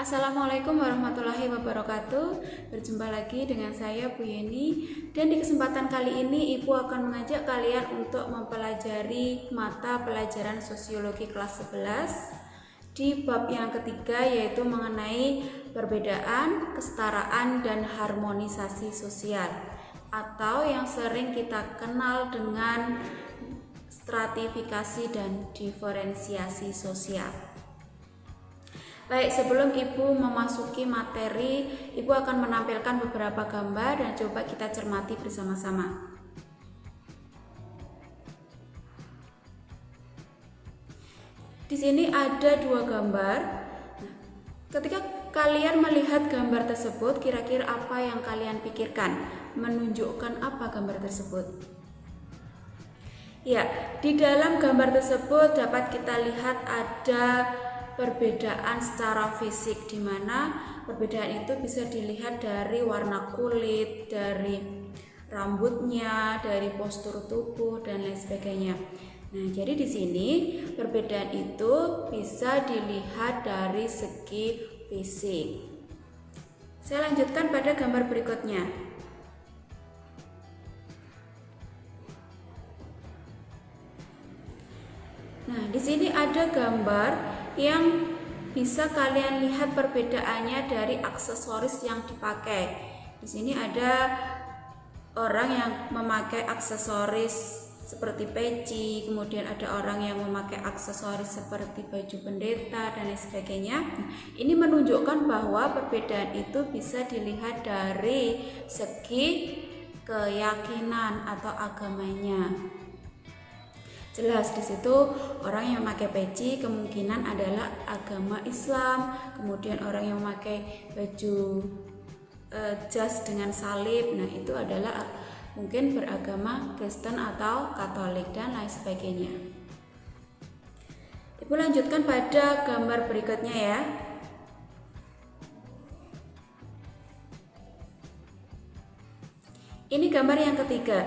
Assalamualaikum warahmatullahi wabarakatuh. Berjumpa lagi dengan saya Bu Yeni. Dan di kesempatan kali ini Ibu akan mengajak kalian untuk mempelajari mata pelajaran sosiologi kelas 11 di bab yang ketiga, yaitu mengenai perbedaan, kesetaraan, dan harmonisasi sosial, atau yang sering kita kenal dengan stratifikasi dan diferensiasi sosial. Baik, sebelum Ibu memasuki materi, Ibu akan menampilkan beberapa gambar dan coba kita cermati bersama-sama. Di sini ada dua gambar. Ketika kalian melihat gambar tersebut, kira-kira apa yang kalian pikirkan? Menunjukkan apa gambar tersebut? Ya, di dalam gambar tersebut dapat kita lihat ada perbedaan secara fisik, di mana perbedaan itu bisa dilihat dari warna kulit, dari rambutnya, dari postur tubuh dan lain sebagainya. Nah, jadi di sini perbedaan itu bisa dilihat dari segi fisik. Saya lanjutkan pada gambar berikutnya. Nah, di sini ada gambar yang bisa kalian lihat perbedaannya dari aksesoris yang dipakai. Di sini ada orang yang memakai aksesoris seperti peci, kemudian ada orang yang memakai aksesoris seperti baju pendeta dan lain sebagainya. Ini menunjukkan bahwa perbedaan itu bisa dilihat dari segi keyakinan atau agamanya. Jelas di situ orang yang memakai peci kemungkinan adalah agama Islam, kemudian orang yang memakai baju jas dengan salib, nah itu adalah mungkin beragama Kristen atau Katolik dan lain sebagainya. Ibu lanjutkan pada gambar berikutnya ya. Ini gambar yang ketiga.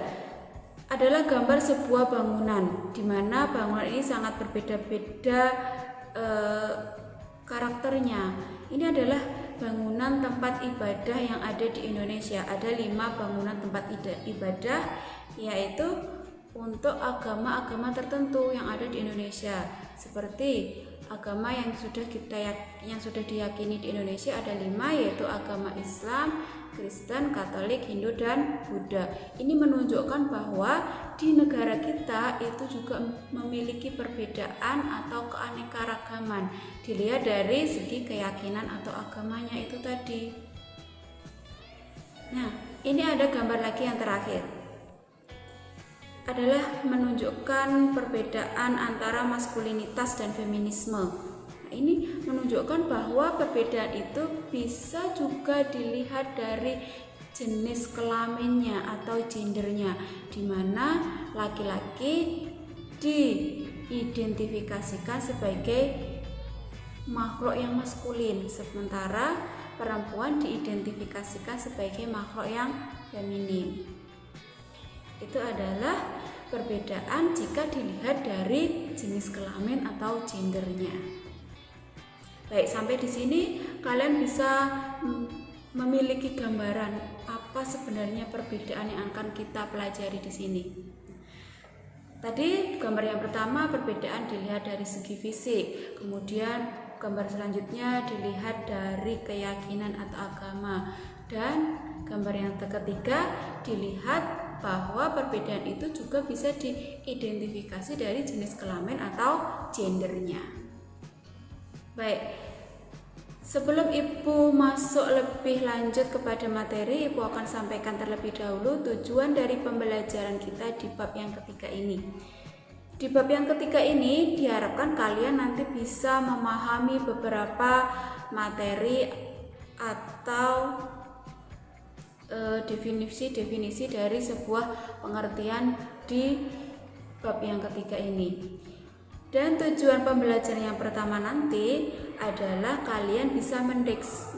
Adalah gambar sebuah bangunan, di mana bangunan ini sangat berbeda-beda karakternya. Ini adalah bangunan tempat ibadah yang ada di Indonesia. Ada 5 bangunan tempat ibadah, yaitu untuk agama-agama tertentu yang ada di Indonesia. Seperti agama yang sudah diyakini di Indonesia ada 5, yaitu agama Islam, Kristen, Katolik, Hindu, dan Buddha. Ini menunjukkan bahwa di negara kita itu juga memiliki perbedaan atau keanekaragaman. Dilihat dari segi keyakinan atau agamanya itu tadi. Nah, ini ada gambar lagi yang terakhir. Adalah menunjukkan perbedaan antara maskulinitas dan feminisme. Nah, ini menunjukkan bahwa perbedaan itu bisa juga dilihat dari jenis kelaminnya atau gendernya, di mana laki-laki diidentifikasikan sebagai makhluk yang maskulin, sementara perempuan diidentifikasikan sebagai makhluk yang feminim. Itu adalah perbedaan jika dilihat dari jenis kelamin atau gendernya. Baik, sampai di sini kalian bisa memiliki gambaran apa sebenarnya perbedaan yang akan kita pelajari di sini. Tadi gambar yang pertama perbedaan dilihat dari segi fisik, kemudian gambar selanjutnya dilihat dari keyakinan atau agama, dan gambar yang ketiga dilihat bahwa perbedaan itu juga bisa diidentifikasi dari jenis kelamin atau gendernya. Baik, sebelum Ibu masuk lebih lanjut kepada materi, Ibu akan sampaikan terlebih dahulu tujuan dari pembelajaran kita di bab yang ketiga ini. Di bab yang ketiga ini diharapkan kalian nanti bisa memahami beberapa materi atau definisi-definisi dari sebuah pengertian di bab yang ketiga ini. Dan tujuan pembelajaran yang pertama nanti adalah kalian bisa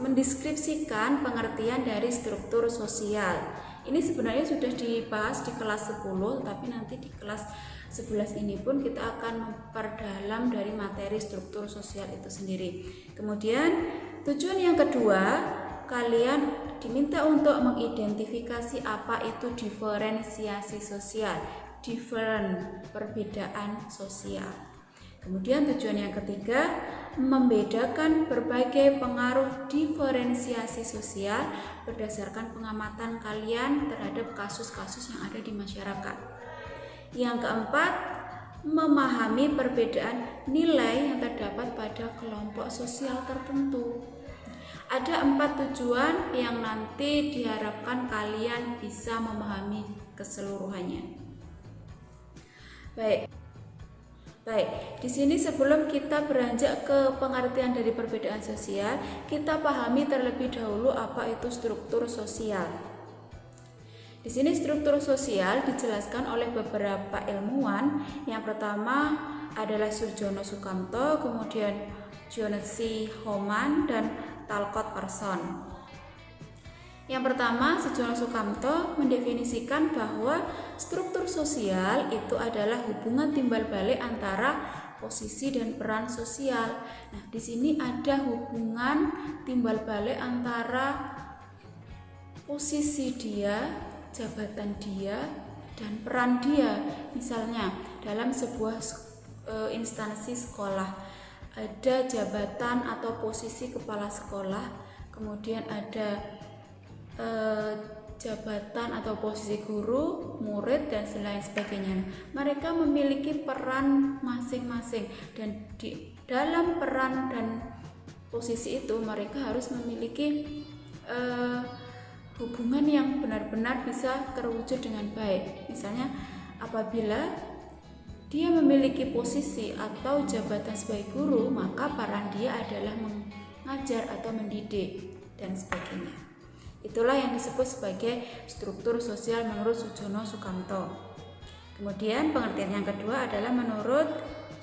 mendeskripsikan pengertian dari struktur sosial. Ini sebenarnya sudah dibahas di kelas 10, tapi nanti di kelas 11 ini pun kita akan memperdalam dari materi struktur sosial itu sendiri. Kemudian tujuan yang kedua, kalian diminta untuk mengidentifikasi apa itu diferensiasi sosial, different, perbedaan sosial. Kemudian tujuan yang ketiga, membedakan berbagai pengaruh diferensiasi sosial berdasarkan pengamatan kalian terhadap kasus-kasus yang ada di masyarakat. Yang keempat, memahami perbedaan nilai yang terdapat pada kelompok sosial tertentu. Ada 4 tujuan yang nanti diharapkan kalian bisa memahami keseluruhannya. Baik, di sini sebelum kita beranjak ke pengertian dari perbedaan sosial, kita pahami terlebih dahulu apa itu struktur sosial. Di sini struktur sosial dijelaskan oleh beberapa ilmuwan. Yang pertama adalah Surjono Sukamto, kemudian John C. Homan, dan Talcott Parsons. Yang pertama, Surjono Sukamto mendefinisikan bahwa struktur sosial itu adalah hubungan timbal balik antara posisi dan peran sosial. Nah, di sini ada hubungan timbal balik antara posisi dia, jabatan dia, dan peran dia. Misalnya dalam sebuah instansi sekolah ada jabatan atau posisi kepala sekolah, kemudian ada jabatan atau posisi guru, murid, dan lain sebagainya. Mereka memiliki peran masing-masing, dan di dalam peran dan posisi itu mereka harus memiliki hubungan yang benar-benar bisa terwujud dengan baik. Misalnya apabila dia memiliki posisi atau jabatan sebagai guru, maka peran dia adalah mengajar atau mendidik dan sebagainya. Itulah yang disebut sebagai struktur sosial menurut Surjono Sukamto. Kemudian pengertian yang kedua adalah menurut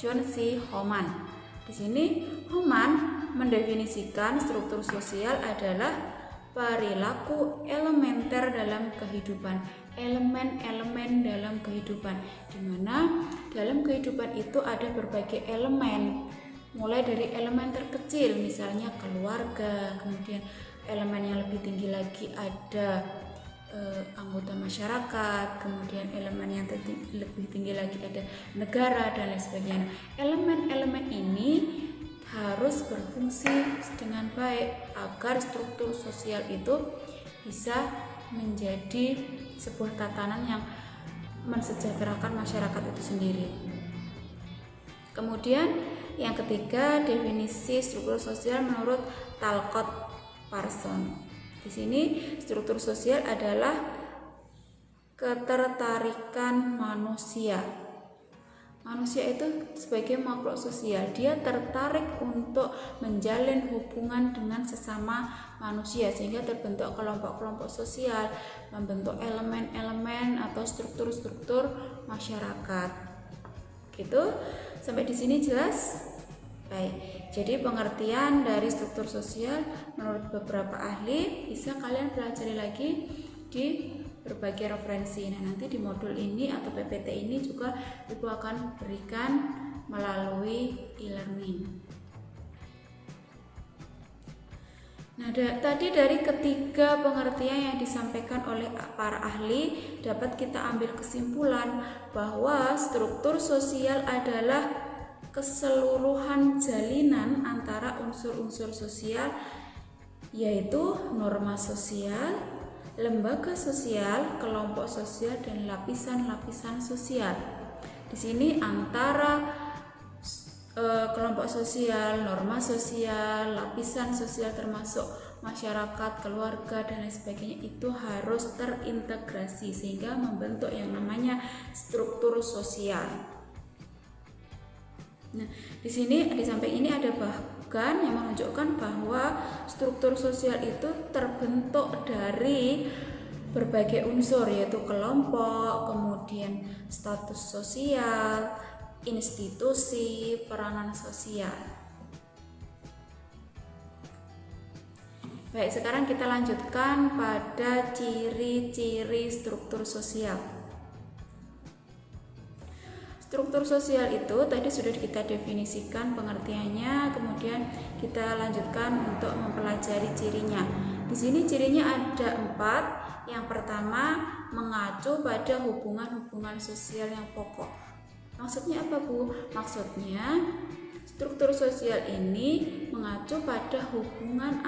John C. Homan. Di sini Homan mendefinisikan struktur sosial adalah perilaku elementer dalam kehidupan, elemen-elemen dalam kehidupan, di mana dalam kehidupan itu ada berbagai elemen, mulai dari elemen terkecil, misalnya keluarga, kemudian elemen yang lebih tinggi lagi ada anggota masyarakat, kemudian elemen yang lebih tinggi lagi ada negara, dan lain sebagainya. Elemen-elemen ini harus berfungsi dengan baik agar struktur sosial itu bisa menjadi sebuah tatanan yang mensejahterakan masyarakat itu sendiri. Kemudian yang ketiga, definisi struktur sosial menurut Talcott Parsons. Di sini struktur sosial adalah ketertarikan manusia. Manusia itu sebagai makhluk sosial, dia tertarik untuk menjalin hubungan dengan sesama manusia sehingga terbentuk kelompok-kelompok sosial, membentuk elemen-elemen atau struktur-struktur masyarakat. Gitu. Sampai di sini jelas? Baik. Jadi pengertian dari struktur sosial menurut beberapa ahli bisa kalian pelajari lagi di berbagai referensi. Nah, nanti di modul ini atau PPT ini juga Ibu akan berikan melalui e-learning. Nah, tadi dari ketiga pengertian yang disampaikan oleh para ahli dapat kita ambil kesimpulan bahwa struktur sosial adalah keseluruhan jalinan antara unsur-unsur sosial, yaitu norma sosial, lembaga sosial, kelompok sosial, dan lapisan-lapisan sosial. Di sini antara kelompok sosial, norma sosial, lapisan sosial termasuk masyarakat, keluarga, dan lain sebagainya itu harus terintegrasi sehingga membentuk yang namanya struktur sosial. Nah, di sini di samping ini ada bahkan yang menunjukkan bahwa struktur sosial itu terbentuk dari berbagai unsur, yaitu kelompok, kemudian status sosial, institusi, peranan sosial. Baik, sekarang kita lanjutkan pada ciri-ciri struktur sosial. Struktur sosial itu tadi sudah kita definisikan pengertiannya, kemudian kita lanjutkan untuk mempelajari cirinya. Di sini cirinya ada 4. Yang pertama, mengacu pada hubungan-hubungan sosial yang pokok. Maksudnya apa, Bu? Maksudnya struktur sosial ini mengacu pada hubungan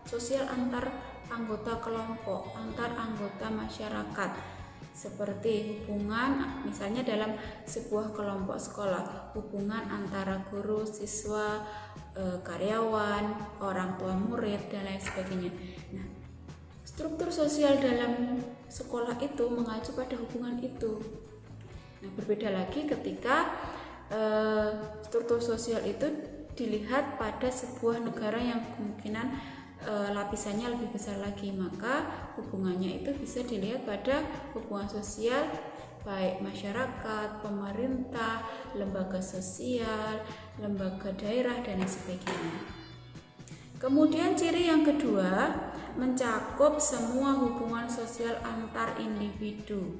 sosial antar anggota kelompok, antar anggota masyarakat. Seperti hubungan misalnya dalam sebuah kelompok sekolah, hubungan antara guru, siswa, karyawan, orang tua murid, dan lain sebagainya. Nah, struktur sosial dalam sekolah itu mengacu pada hubungan itu. Nah, berbeda lagi ketika struktur sosial itu dilihat pada sebuah negara yang kemungkinan lapisannya lebih besar lagi, maka hubungannya itu bisa dilihat pada hubungan sosial baik masyarakat, pemerintah, lembaga sosial, lembaga daerah, dan lain sebagainya. Kemudian ciri yang kedua, mencakup semua hubungan sosial antar individu.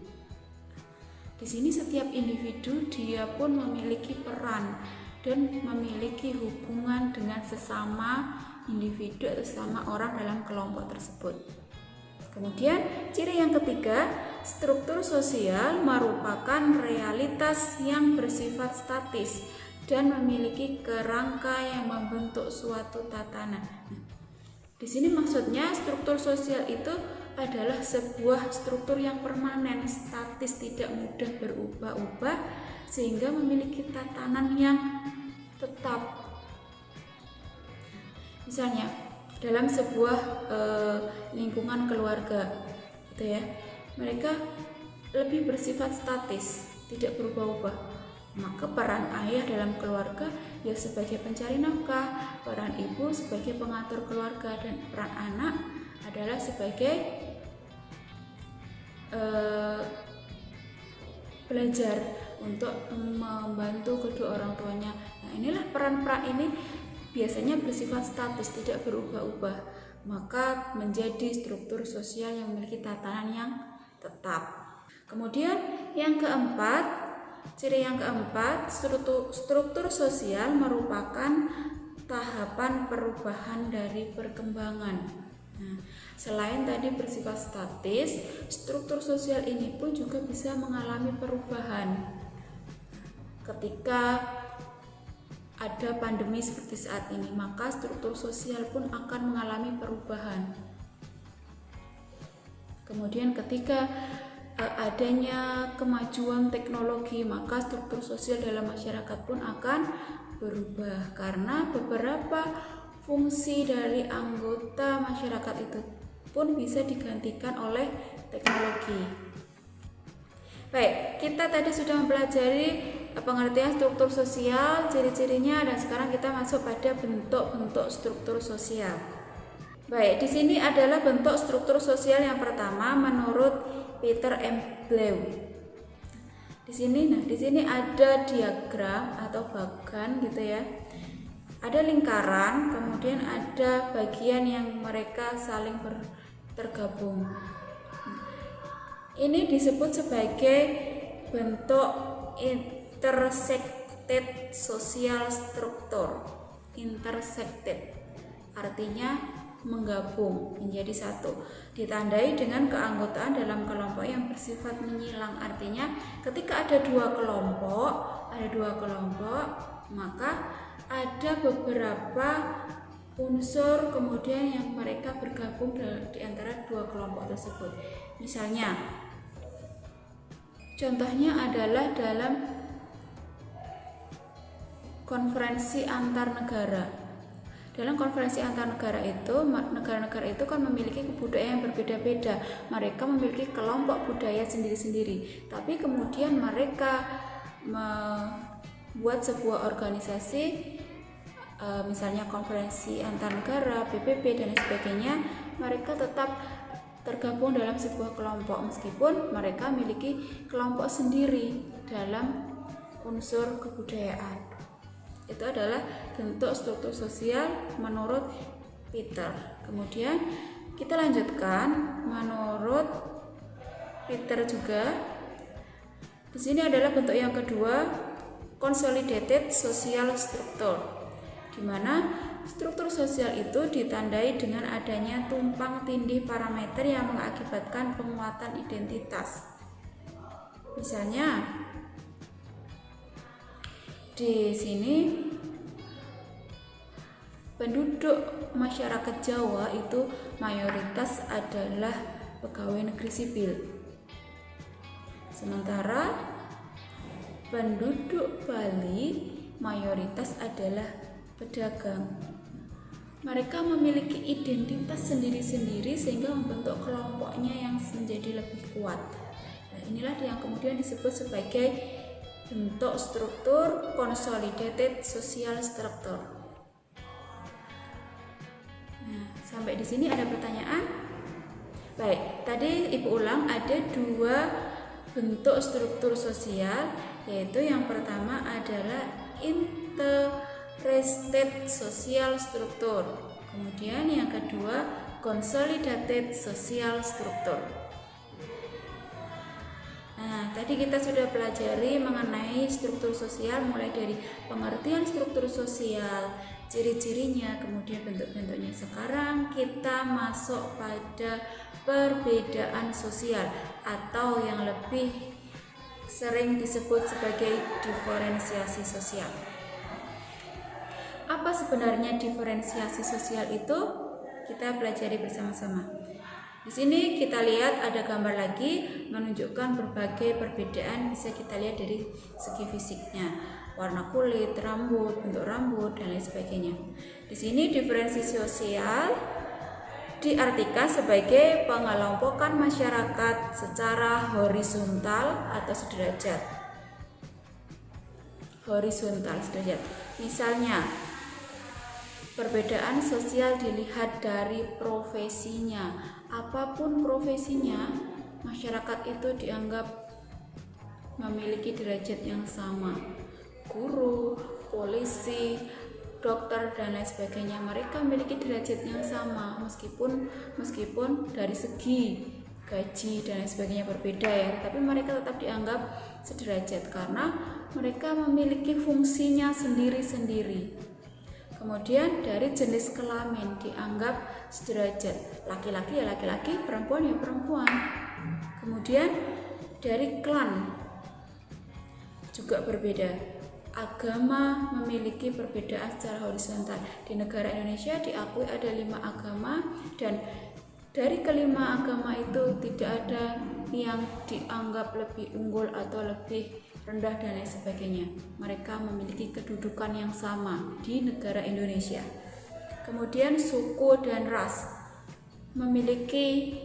Di sini setiap individu dia pun memiliki peran dan memiliki hubungan dengan sesama individu atau sesama orang dalam kelompok tersebut. Kemudian ciri yang ketiga, struktur sosial merupakan realitas yang bersifat statis dan memiliki kerangka yang membentuk suatu tatanan. Di sini maksudnya struktur sosial itu adalah sebuah struktur yang permanen, statis, tidak mudah berubah-ubah, sehingga memiliki tatanan yang tetap. Misalnya dalam sebuah lingkungan keluarga, gitu ya, mereka lebih bersifat statis, tidak berubah-ubah. Maka peran ayah dalam keluarga ya sebagai pencari nafkah, peran ibu sebagai pengatur keluarga, dan peran anak adalah sebagai belajar untuk membantu kedua orang tuanya. Nah, inilah peran-peran ini biasanya bersifat statis, tidak berubah-ubah, maka menjadi struktur sosial yang memiliki tatanan yang tetap. Kemudian yang keempat, ciri yang keempat, struktur sosial merupakan tahapan perubahan dari perkembangan. Nah, selain tadi bersifat statis, struktur sosial ini pun juga bisa mengalami perubahan. Ketika ada pandemi seperti saat ini, maka struktur sosial pun akan mengalami perubahan. Kemudian ketika adanya kemajuan teknologi, maka struktur sosial dalam masyarakat pun akan berubah, karena beberapa fungsi dari anggota masyarakat itu pun bisa digantikan oleh teknologi. Baik, kita tadi sudah mempelajari pengertian struktur sosial, ciri-cirinya, dan sekarang kita masuk pada bentuk-bentuk struktur sosial. Baik, di sini adalah bentuk struktur sosial yang pertama menurut Peter M. Blew. Di sini ada diagram atau bagan gitu ya. Ada lingkaran, kemudian ada bagian yang mereka saling tergabung. Ini disebut sebagai bentuk intersected social structure. Intersected artinya menggabung menjadi satu, ditandai dengan keanggotaan dalam kelompok yang bersifat menyilang. Artinya ketika ada dua kelompok, maka ada beberapa unsur kemudian yang mereka bergabung di antara dua kelompok tersebut. Misalnya, contohnya adalah dalam konferensi antar negara. Dalam konferensi antar negara itu, negara-negara itu kan memiliki kebudayaan yang berbeda-beda. Mereka memiliki kelompok budaya sendiri-sendiri. Tapi kemudian mereka membuat sebuah organisasi, misalnya konferensi antar negara, PBB, dan sebagainya. Mereka tetap tergabung dalam sebuah kelompok meskipun mereka memiliki kelompok sendiri dalam unsur kebudayaan. Itu adalah bentuk struktur sosial menurut Peter. Kemudian kita lanjutkan menurut Peter juga. Di sini adalah bentuk yang kedua, consolidated social structure, di mana struktur sosial itu ditandai dengan adanya tumpang tindih parameter yang mengakibatkan penguatan identitas. Misalnya, di sini penduduk masyarakat Jawa itu mayoritas adalah pegawai negeri sipil. Sementara penduduk Bali mayoritas adalah pedagang. Mereka memiliki identitas sendiri-sendiri sehingga membentuk kelompoknya yang menjadi lebih kuat. Nah, inilah yang kemudian disebut sebagai bentuk struktur consolidated social structure. Nah, sampai di sini ada pertanyaan? Baik, tadi Ibu ulang, ada dua bentuk struktur sosial, yaitu yang pertama adalah interested social structure, kemudian yang kedua consolidated social structure. Nah, tadi kita sudah pelajari mengenai struktur sosial, mulai dari pengertian struktur sosial, ciri-cirinya, kemudian bentuk-bentuknya. Sekarang kita masuk pada perbedaan sosial atau yang lebih sering disebut sebagai diferensiasi sosial. Apa sebenarnya diferensiasi sosial itu? Kita pelajari bersama-sama. Di sini kita lihat ada gambar lagi menunjukkan berbagai perbedaan, bisa kita lihat dari segi fisiknya, warna kulit, rambut, bentuk rambut, dan lain sebagainya. Di sini diferensiasi sosial diartikan sebagai pengelompokan masyarakat secara horizontal atau sederajat. Horizontal, sederajat. Misalnya, perbedaan sosial dilihat dari profesinya. Apapun profesinya, masyarakat itu dianggap memiliki derajat yang sama. Guru, polisi, dokter, dan lain sebagainya, mereka memiliki derajat yang sama meskipun dari segi gaji dan lain sebagainya berbeda ya, tapi mereka tetap dianggap sederajat karena mereka memiliki fungsinya sendiri-sendiri. Kemudian dari jenis kelamin dianggap sederajat, laki-laki ya laki-laki, perempuan ya perempuan. Kemudian dari klan juga berbeda. Agama memiliki perbedaan secara horizontal. Di negara Indonesia diakui ada 5 agama, dan dari kelima agama itu tidak ada yang dianggap lebih unggul atau lebih rendah dan lain sebagainya. Mereka memiliki kedudukan yang sama di negara Indonesia. Kemudian suku dan ras memiliki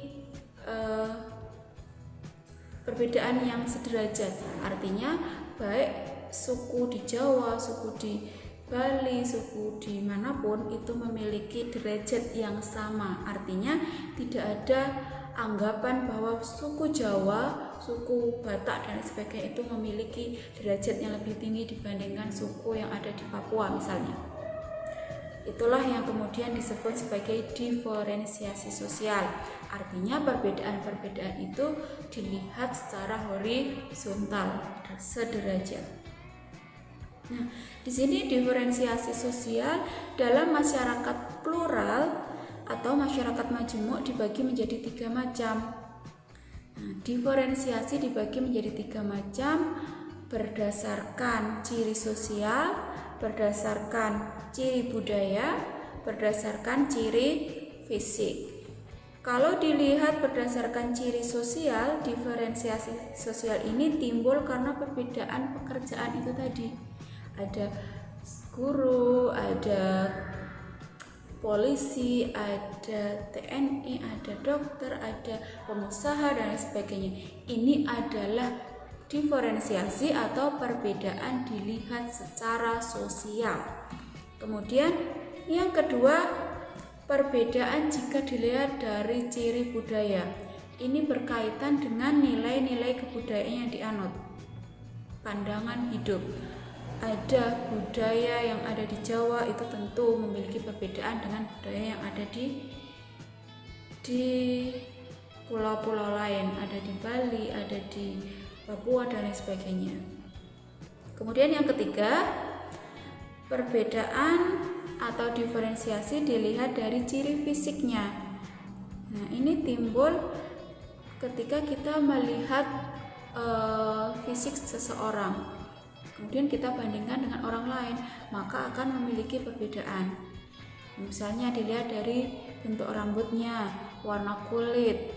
perbedaan yang sederajat. Artinya baik suku di Jawa, suku di Bali, suku di manapun itu memiliki derajat yang sama. Artinya tidak ada anggapan bahwa suku Jawa, suku Batak dan sebagainya itu memiliki derajat yang lebih tinggi dibandingkan suku yang ada di Papua misalnya. Itulah yang kemudian disebut sebagai diferensiasi sosial. Artinya perbedaan-perbedaan itu dilihat secara horizontal, sederajat. Nah, di sini diferensiasi sosial dalam masyarakat plural atau masyarakat majemuk dibagi menjadi 3 macam. Nah, diferensiasi dibagi menjadi 3 macam berdasarkan ciri sosial, berdasarkan ciri budaya, berdasarkan ciri fisik. Kalau dilihat berdasarkan ciri sosial, diferensiasi sosial ini timbul karena perbedaan pekerjaan itu tadi. Ada guru, ada polisi, ada TNI, ada dokter, ada pengusaha dan lain sebagainya. Ini adalah diferensiasi atau perbedaan dilihat secara sosial. Kemudian yang kedua, perbedaan jika dilihat dari ciri budaya. Ini berkaitan dengan nilai-nilai kebudayaan yang dianut. Pandangan hidup. Ada budaya yang ada di Jawa itu tentu memiliki perbedaan dengan budaya yang ada di pulau-pulau lain, ada di Bali, ada di Papua dan lain sebagainya. Kemudian yang ketiga, perbedaan atau diferensiasi dilihat dari ciri fisiknya. Nah, ini timbul ketika kita melihat fisik seseorang, kemudian kita bandingkan dengan orang lain, maka akan memiliki perbedaan. Misalnya dilihat dari bentuk rambutnya, warna kulit,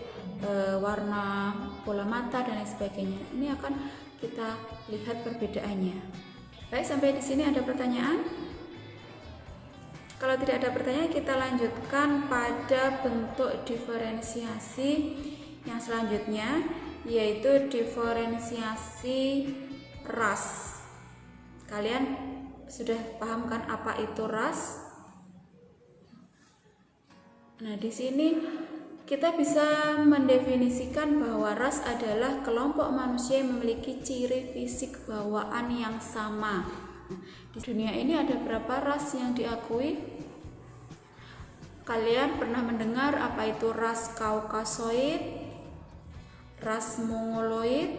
warna bola mata dan lain sebagainya. Ini akan kita lihat perbedaannya. Baik, sampai di sini ada pertanyaan? Kalau tidak ada pertanyaan, kita lanjutkan pada bentuk diferensiasi yang selanjutnya, yaitu diferensiasi ras. Kalian sudah paham kan apa itu ras? Nah, di sini kita bisa mendefinisikan bahwa ras adalah kelompok manusia yang memiliki ciri fisik bawaan yang sama. Di dunia ini ada berapa ras yang diakui? Kalian pernah mendengar apa itu ras Kaukasoid, ras Mongoloid,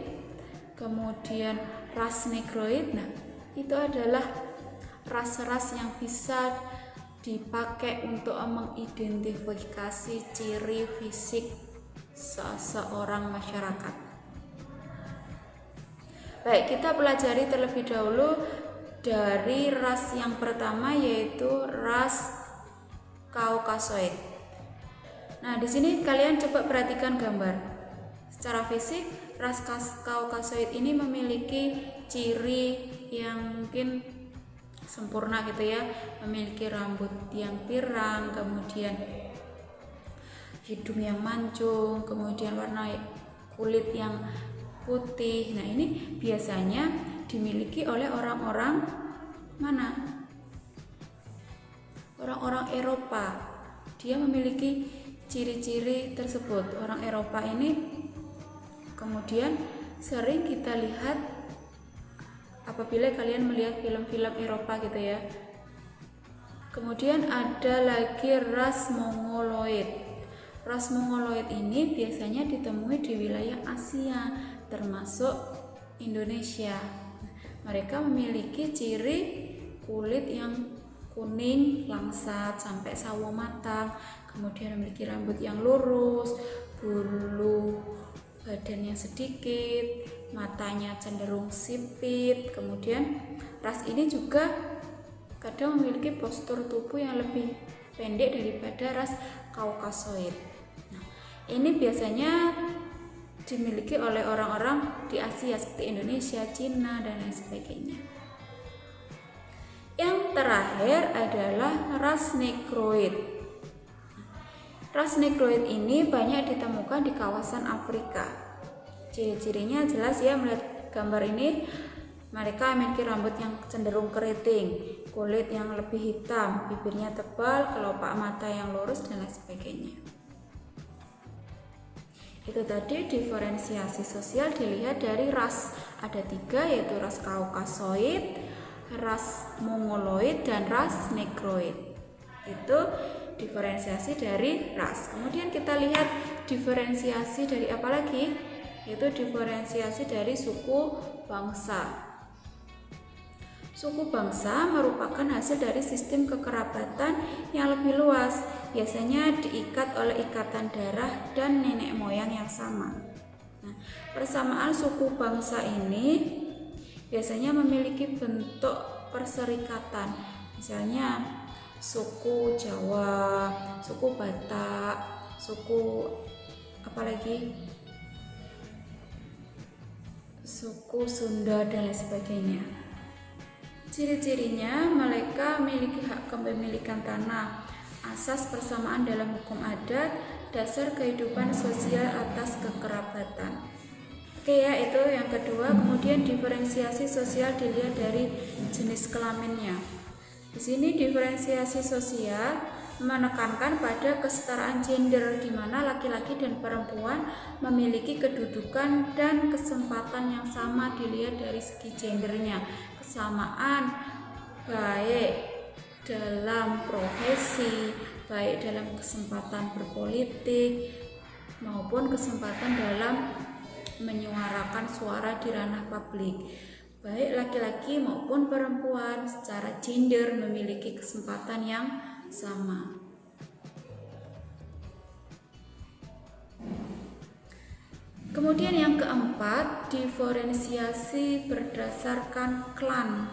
kemudian ras Negroid? Nah, itu adalah ras-ras yang bisa dipakai untuk mengidentifikasi ciri fisik seseorang masyarakat. Baik, kita pelajari terlebih dahulu dari ras yang pertama, yaitu ras Kaukasoid. Nah, di sini kalian coba perhatikan gambar. Secara fisik, ras Kaukasoid ini memiliki ciri yang mungkin sempurna gitu ya, memiliki rambut yang pirang, kemudian hidung yang mancung, kemudian warna kulit yang putih. Nah, ini biasanya dimiliki oleh orang-orang mana? Orang-orang Eropa. Dia memiliki ciri-ciri tersebut. Orang Eropa ini kemudian sering kita lihat apabila kalian melihat film-film Eropa gitu ya. Kemudian ada lagi ras Mongoloid. Ras Mongoloid ini biasanya ditemui di wilayah Asia, termasuk Indonesia. Mereka memiliki ciri kulit yang kuning langsat sampai sawo matang, kemudian memiliki rambut yang lurus, bulu badannya sedikit, matanya cenderung sipit. Kemudian ras ini juga kadang memiliki postur tubuh yang lebih pendek daripada ras Kaukasoid. Nah, ini biasanya dimiliki oleh orang-orang di Asia seperti Indonesia, Cina, dan lain sebagainya. Yang terakhir adalah ras Negroid. Ras Negroid ini banyak ditemukan di kawasan Afrika. Ciri-cirinya jelas ya, melihat gambar ini, mereka memiliki rambut yang cenderung keriting, kulit yang lebih hitam, bibirnya tebal, kelopak mata yang lurus, dan lain sebagainya. Itu tadi diferensiasi sosial dilihat dari ras. Ada 3, yaitu ras Kaukasoid, ras Mongoloid, dan ras Negroid. Itu diferensiasi dari ras. Kemudian kita lihat diferensiasi dari apa lagi? Yaitu diferensiasi dari suku bangsa. Suku bangsa merupakan hasil dari sistem kekerabatan yang lebih luas, biasanya diikat oleh ikatan darah dan nenek moyang yang sama. Nah, persamaan suku bangsa ini biasanya memiliki bentuk perserikatan, misalnya suku Jawa, suku Batak, suku apalagi, suku Sunda, dan lain sebagainya. Ciri-cirinya, mereka memiliki hak kepemilikan tanah, asas persamaan dalam hukum adat, dasar kehidupan sosial atas kekerabatan. Oke ya, itu yang kedua. Kemudian diferensiasi sosial dilihat dari jenis kelaminnya. Di sini diferensiasi sosial menekankan pada kesetaraan gender, di mana laki-laki dan perempuan memiliki kedudukan dan kesempatan yang sama dilihat dari segi gendernya. Kesamaan baik dalam profesi, baik dalam kesempatan berpolitik, maupun kesempatan dalam menyuarakan suara di ranah publik, baik laki-laki maupun perempuan secara gender memiliki kesempatan yang sama. Kemudian yang keempat, diferensiasi berdasarkan klan.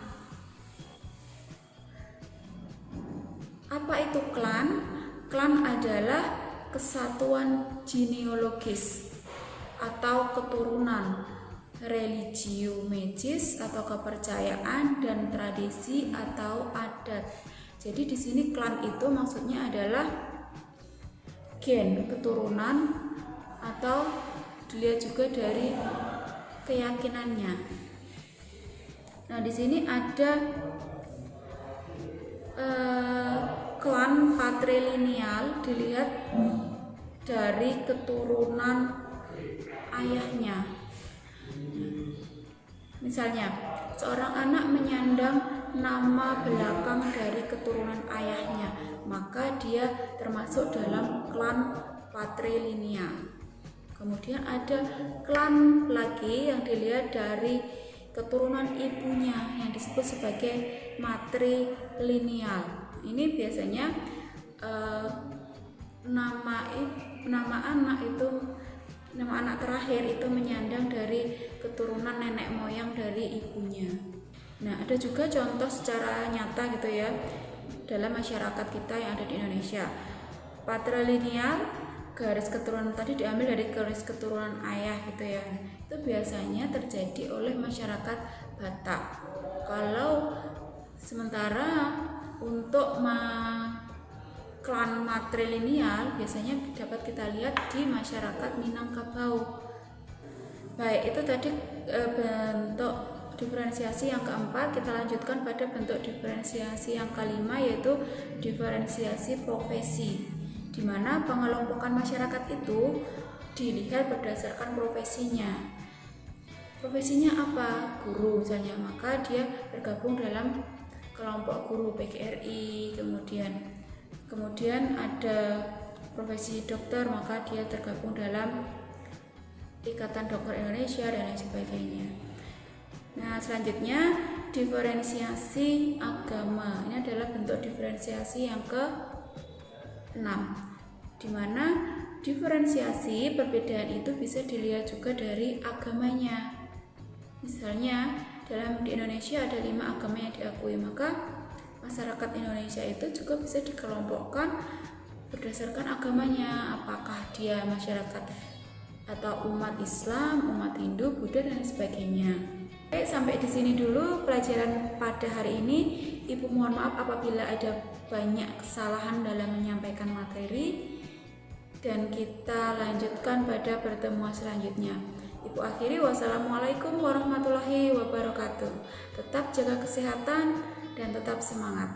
Apa itu klan? Klan adalah kesatuan genealogis atau keturunan, religio magis atau kepercayaan, dan tradisi atau adat. Jadi di sini klan itu maksudnya adalah gen, keturunan, atau dilihat juga dari keyakinannya. Nah, di sini ada klan patrilineal, dilihat dari keturunan ayahnya. Misalnya, seorang anak menyandang nama belakang dari keturunan ayahnya, maka dia termasuk dalam klan patrilineal. Kemudian ada klan lagi yang dilihat dari keturunan ibunya yang disebut sebagai matrilineal. Ini biasanya nama anak terakhir itu menyandang dari keturunan nenek moyang dari ibunya. Nah, ada juga contoh secara nyata gitu ya dalam masyarakat kita yang ada di Indonesia. Patrilineal, garis keturunan tadi diambil dari garis keturunan ayah gitu ya. Itu biasanya terjadi oleh masyarakat Batak. Kalau sementara untuk klan matrilineal biasanya dapat kita lihat di masyarakat Minangkabau. Baik, itu tadi bentuk diferensiasi yang keempat. Kita lanjutkan pada bentuk diferensiasi yang kelima, yaitu diferensiasi profesi, di mana pengelompokan masyarakat itu dilihat berdasarkan profesinya. Profesinya apa? Guru misalnya, maka dia bergabung dalam kelompok guru PGRI. Kemudian ada profesi dokter, maka dia tergabung dalam Ikatan Dokter Indonesia dan lain sebagainya. Nah, selanjutnya diferensiasi agama. Ini adalah bentuk diferensiasi yang ke-6, di mana diferensiasi perbedaan itu bisa dilihat juga dari agamanya. Misalnya di Indonesia ada 5 agama yang diakui, maka masyarakat Indonesia itu juga bisa dikelompokkan berdasarkan agamanya, apakah dia masyarakat atau umat Islam, umat Hindu, Buddha, dan sebagainya. Oke, sampai di sini dulu pelajaran pada hari ini. Ibu mohon maaf apabila ada banyak kesalahan dalam menyampaikan materi, dan kita lanjutkan pada pertemuan selanjutnya. Ibu akhiri, wassalamualaikum warahmatullahi wabarakatuh. Tetap jaga kesehatan dan tetap semangat.